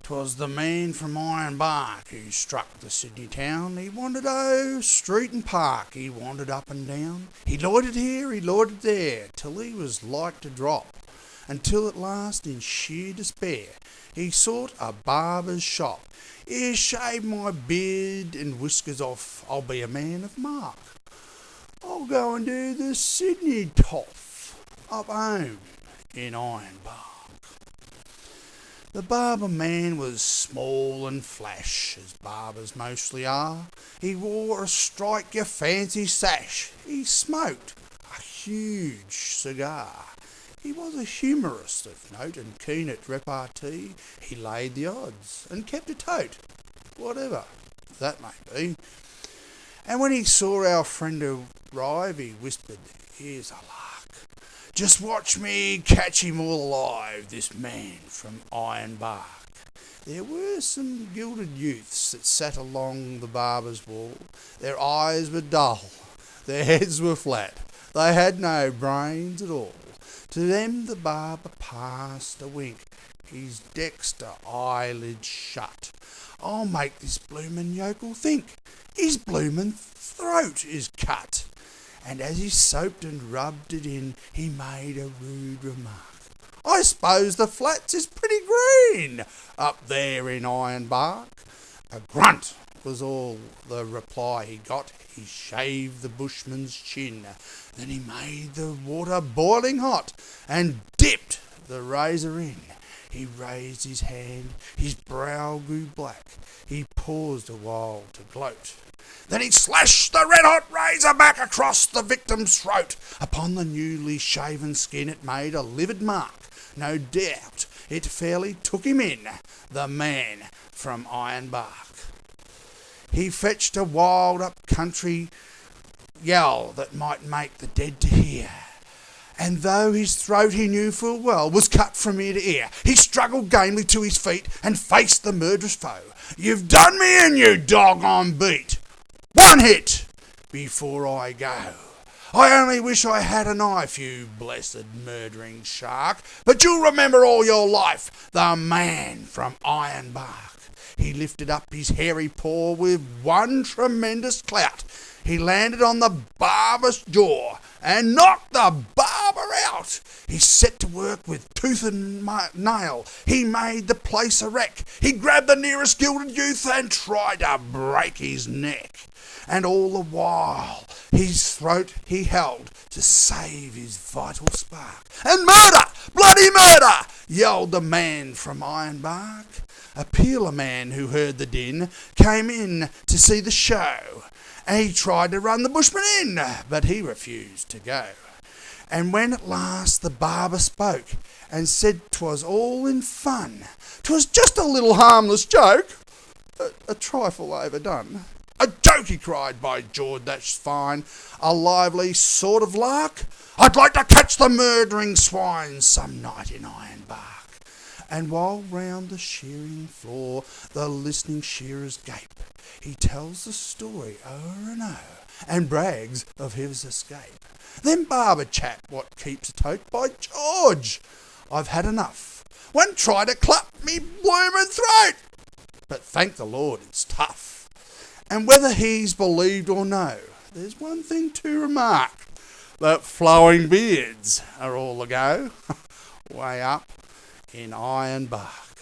'Twas the man from Ironbark who struck the Sydney town. He wandered o'er street and park, he wandered up and down. He loitered here, he loitered there, till he was like to drop, until at last, in sheer despair, he sought a barber's shop. "Here, shave my beard and whiskers off, I'll be a man of mark. I'll go and do the Sydney toff up home in Ironbark." The barber man was small and flash, as barbers mostly are. He wore a strike your fancy sash. He smoked a huge cigar. He was a humorist of note and keen at repartee. He laid the odds and kept a tote, whatever that may be. And when he saw our friend arrive, he whispered, "Here's a lark. Just watch me catch him all alive, this man from Ironbark." There were some gilded youths that sat along the barber's wall. Their eyes were dull, their heads were flat, they had no brains at all. To them the barber passed a wink, his dexter eyelid shut. "I'll make this bloomin' yokel think his bloomin' throat is cut." And as he soaped and rubbed it in, he made a rude remark. "I suppose the flats is pretty green up there in Ironbark." A grunt was all the reply he got. He shaved the bushman's chin. Then he made the water boiling hot and dipped the razor in. He raised his hand, his brow grew black. He paused a while to gloat. Then he slashed the red-hot razor back across the victim's throat. Upon the newly shaven skin it made a livid mark. No doubt it fairly took him in, the man from Ironbark. He fetched a wild up-country yell that might make the dead to hear. And though his throat he knew full well was cut from ear to ear, he struggled gamely to his feet and faced the murderous foe. "You've done me in, you dog, I'm beat. One hit before I go. I only wish I had a knife, you blessed murdering shark. But you'll remember all your life the man from Ironbark." He lifted up his hairy paw with one tremendous clout. He landed on the barber's jaw and knocked the barber out. He set to work with tooth and nail. He made the place a wreck. He grabbed the nearest gilded youth and tried to break his neck. And all the while his throat he held to save his vital spark. "And murder! Bloody murder!" yelled the man from Ironbark. A peeler man who heard the din came in to see the show, and he tried to run the bushman in, but he refused to go. And when at last the barber spoke and said 'twas all in fun, 'twas just a little harmless joke, a trifle overdone. "A joke," he cried, "by George, that's fine. A lively sort of lark. I'd like to catch the murdering swine some night in Ironbark." And while round the shearing floor the listening shearers gape, he tells the story o'er and o'er and brags of his escape. "Them barber chap what keeps a tote, by George, I've had enough. One tried to clup me bloomin' throat, but thank the Lord it's tough. And whether he's believed or no, there's one thing to remark, that flowing beards are all a go way up in Ironbark."